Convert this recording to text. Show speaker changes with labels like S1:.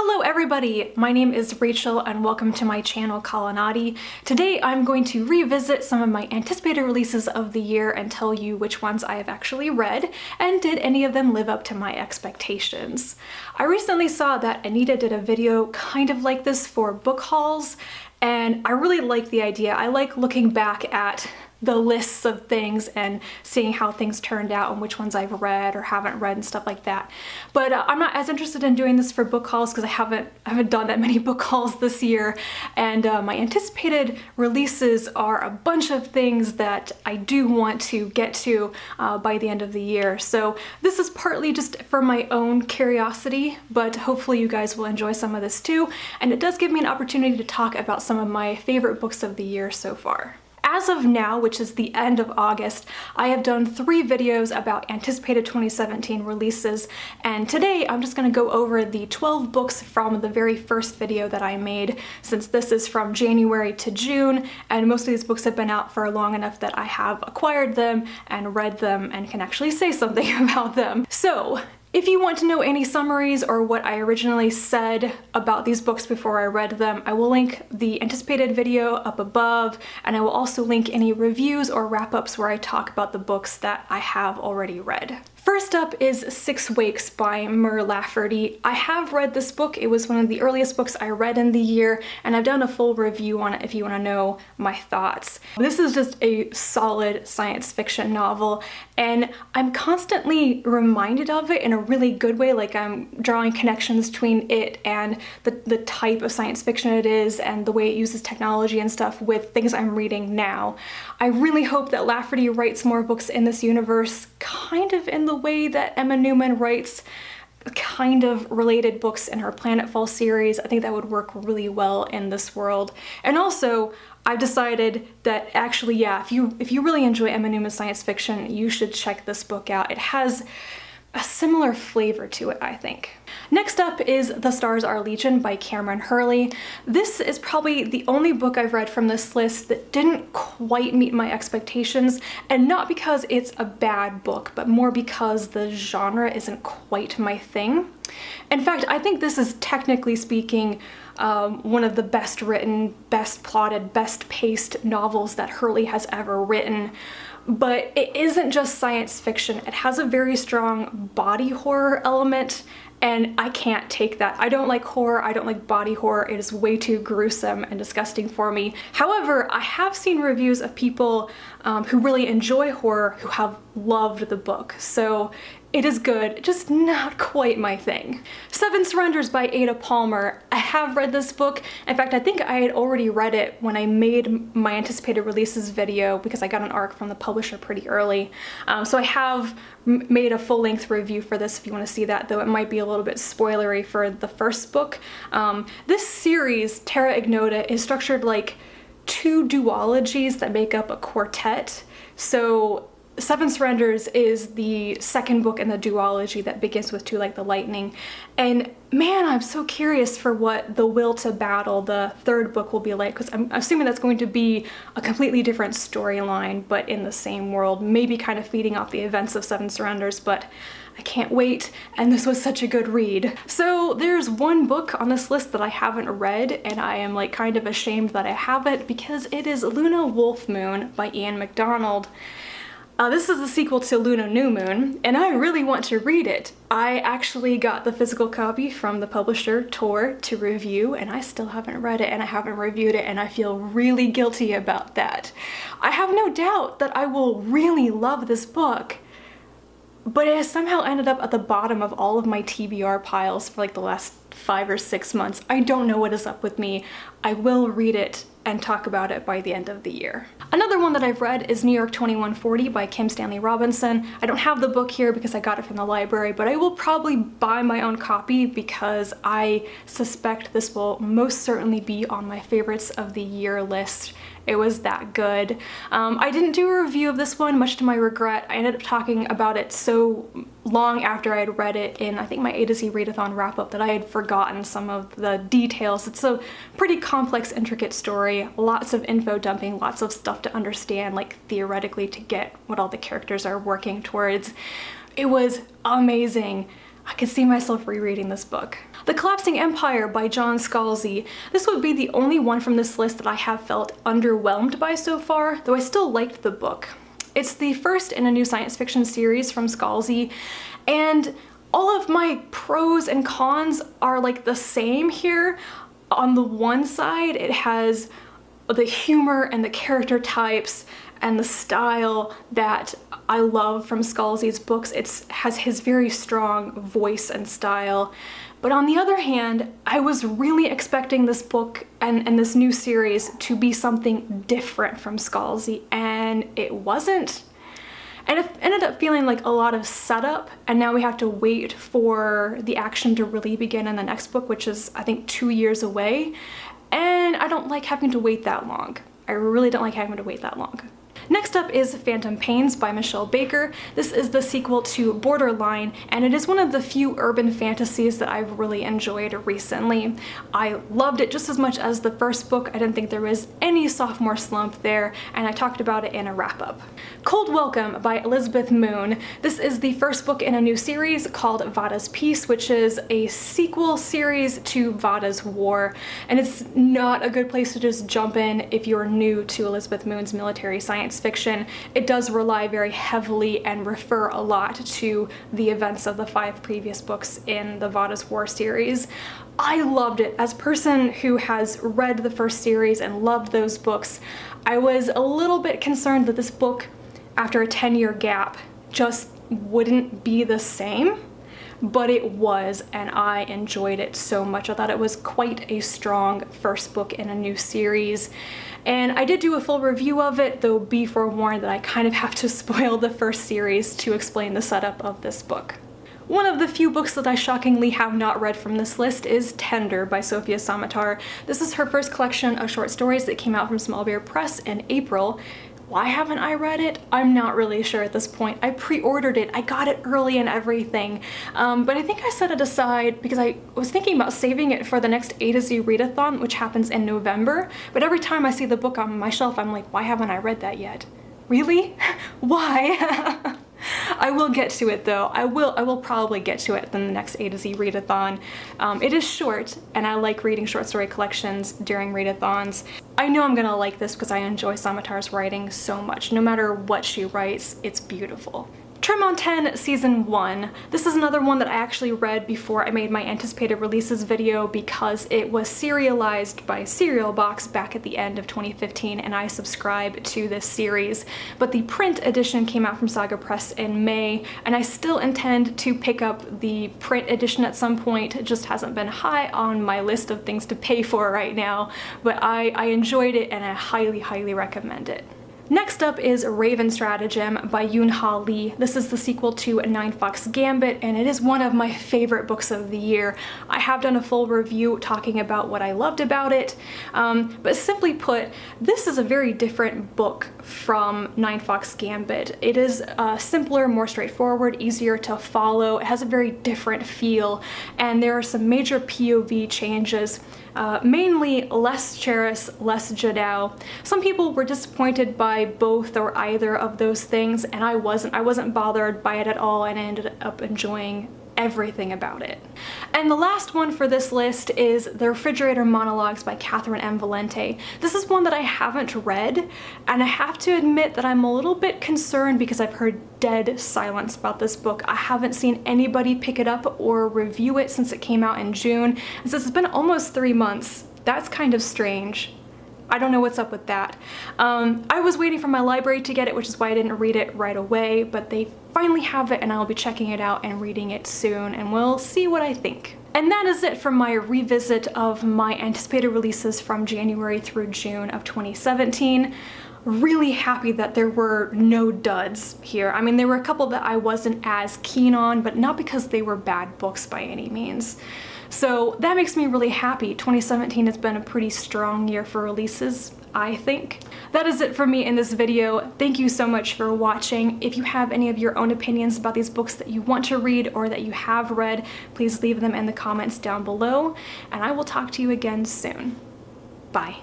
S1: Hello everybody, my name is Rachel and welcome to my channel Kalanati. Today I'm going to revisit some of my anticipated releases of the year and tell you which ones I have actually read and did any of them live up to my expectations. I recently saw that Anita did a video kind of like this for book hauls and I really like the idea. I like looking back at the lists of things and seeing how things turned out and which ones I've read or haven't read and stuff like that. But I'm not as interested in doing this for book hauls because I haven't done that many book hauls this year, and my anticipated releases are a bunch of things that I do want to get to by the end of the year. So this is partly just for my own curiosity, but hopefully you guys will enjoy some of this too, and it does give me an opportunity to talk about some of my favorite books of the year so far. As of now, which is the end of August, I have done 3 videos about anticipated 2017 releases, and today I'm just going to go over the 12 books from the very first video that I made, since this is from January to June, and most of these books have been out for long enough that I have acquired them and read them and can actually say something about them. So, if you want to know any summaries or what I originally said about these books before I read them, I will link the anticipated video up above, and I will also link any reviews or wrap-ups where I talk about the books that I have already read. First up is Six Wakes by Mur Lafferty. I have read this book. It was one of the earliest books I read in the year, and I've done a full review on it if you want to know my thoughts. This is just a solid science fiction novel, and I'm constantly reminded of it in a really good way, like I'm drawing connections between it and the type of science fiction it is and the way it uses technology and stuff with things I'm reading now. I really hope that Lafferty writes more books in this universe, kind of in the way that Emma Newman writes kind of related books in her Planetfall series. I think that would work really well in this world. And also, I've decided that actually, yeah, if you really enjoy Emma Newman's science fiction, you should check this book out. It has a similar flavor to it, I think. Next up is The Stars Are Legion by Kameron Hurley. This is probably the only book I've read from this list that didn't quite meet my expectations, and not because it's a bad book, but more because the genre isn't quite my thing. In fact, I think this is, technically speaking, one of the best written, best plotted, best paced novels that Hurley has ever written. But it isn't just science fiction. It has a very strong body horror element, and I can't take that. I don't like horror, I don't like body horror. It is way too gruesome and disgusting for me. However, I have seen reviews of people who really enjoy horror who have loved the book. So it is good, just not quite my thing. Seven Surrenders by Ada Palmer. I have read this book. In fact, I think I had already read it when I made my anticipated releases video because I got an ARC from the publisher pretty early. So I have made a full-length review for this if you want to see that, though it might be a little bit spoilery for the first book. This series, Terra Ignota, is structured like 2 duologies that make up a quartet. So Seven Surrenders is the second book in the duology that begins with Two Like the Lightning. And man, I'm so curious for what The Will to Battle, the third book, will be like, because I'm assuming that's going to be a completely different storyline, but in the same world, maybe kind of feeding off the events of Seven Surrenders, but I can't wait, and this was such a good read. So there's one book on this list that I haven't read, and I am like kind of ashamed that I haven't, because it is Luna Wolf Moon by Ian McDonald. This is the sequel to Luna New Moon, and I really want to read it. I actually got the physical copy from the publisher, Tor, to review, and I still haven't read it and I haven't reviewed it, and I feel really guilty about that. I have no doubt that I will really love this book, but it has somehow ended up at the bottom of all of my TBR piles for like the last 5 or 6 months. I don't know what is up with me. I will read it and talk about it by the end of the year. Another one that I've read is New York 2140 by Kim Stanley Robinson. I don't have the book here because I got it from the library, but I will probably buy my own copy because I suspect this will most certainly be on my favorites of the year list. It was that good. I didn't do a review of this one, much to my regret. I ended up talking about it so long after I had read it in, I think, my A to Z readathon wrap-up that I had forgotten some of the details. It's a pretty complex, intricate story, lots of info dumping, lots of stuff to understand, like theoretically, to get what all the characters are working towards. It was amazing. I could see myself rereading this book. The Collapsing Empire by John Scalzi. This would be the only one from this list that I have felt underwhelmed by so far, though I still liked the book. It's the first in a new science fiction series from Scalzi, and all of my pros and cons are like the same here. On the one side, it has the humor and the character types and the style that I love from Scalzi's books. It has his very strong voice and style. But on the other hand, I was really expecting this book and this new series to be something different from Scalzi, and it wasn't. And it ended up feeling like a lot of setup, and now we have to wait for the action to really begin in the next book, which is, I think, 2 years away. And I don't like having to wait that long. I really don't like having to wait that long. Next up is Phantom Pains by Mishell Baker. This is the sequel to Borderline, and it is one of the few urban fantasies that I've really enjoyed recently. I loved it just as much as the first book. I didn't think there was any sophomore slump there, and I talked about it in a wrap-up. Cold Welcome by Elizabeth Moon. This is the first book in a new series called Vatta's Peace, which is a sequel series to Vatta's War, and it's not a good place to just jump in if you're new to Elizabeth Moon's military science fiction. It does rely very heavily and refer a lot to the events of the 5 previous books in the Vatta's War series. I loved it. As a person who has read the first series and loved those books, I was a little bit concerned that this book, after a 10-year gap, just wouldn't be the same. But it was, and I enjoyed it so much. I thought it was quite a strong first book in a new series. And I did do a full review of it, though be forewarned that I kind of have to spoil the first series to explain the setup of this book. One of the few books that I shockingly have not read from this list is Tender by Sofia Samatar. This is her first collection of short stories that came out from Small Bear Press in April. Why haven't I read it? I'm not really sure at this point. I pre-ordered it, I got it early and everything, but I think I set it aside because I was thinking about saving it for the next A to Z readathon, which happens in November, but every time I see the book on my shelf, I'm like, why haven't I read that yet? Really? Why? I will get to it though. I will probably get to it in the next A to Z readathon. It is short, and I like reading short story collections during readathons. I know I'm gonna like this because I enjoy Samatar's writing so much. No matter what she writes, it's beautiful. Tremontaine Season 1. This is another one that I actually read before I made my anticipated releases video because it was serialized by Serial Box back at the end of 2015, and I subscribe to this series. But the print edition came out from Saga Press in May, and I still intend to pick up the print edition at some point. It just hasn't been high on my list of things to pay for right now, but I enjoyed it and I highly, highly recommend it. Next up is Raven Stratagem by Yoon Lee. This is the sequel to Nine Fox Gambit, and it is one of my favorite books of the year. I have done a full review talking about what I loved about it, but simply put, this is a very different book from Nine Fox Gambit. It is simpler, more straightforward, easier to follow. It has a very different feel, and there are some major POV changes. Mainly less Cheris, less Jadao. Some people were disappointed by both or either of those things, and I wasn't bothered by it at all, and I ended up enjoying everything about it. And the last one for this list is The Refrigerator Monologues by Catherynne and Valente. This is one that I haven't read, and I have to admit that I'm a little bit concerned because I've heard dead silence about this book. I haven't seen anybody pick it up or review it since it came out in June, and since it's been almost 3 months, that's kind of strange. I don't know what's up with that. I was waiting for my library to get it, which is why I didn't read it right away, but they finally have it and I'll be checking it out and reading it soon, and we'll see what I think. And that is it for my revisit of my anticipated releases from January through June of 2017. Really happy that there were no duds here. I mean, there were a couple that I wasn't as keen on, but not because they were bad books by any means. So that makes me really happy. 2017 has been a pretty strong year for releases, I think. That is it for me in this video. Thank you so much for watching. If you have any of your own opinions about these books that you want to read or that you have read, please leave them in the comments down below, and I will talk to you again soon. Bye.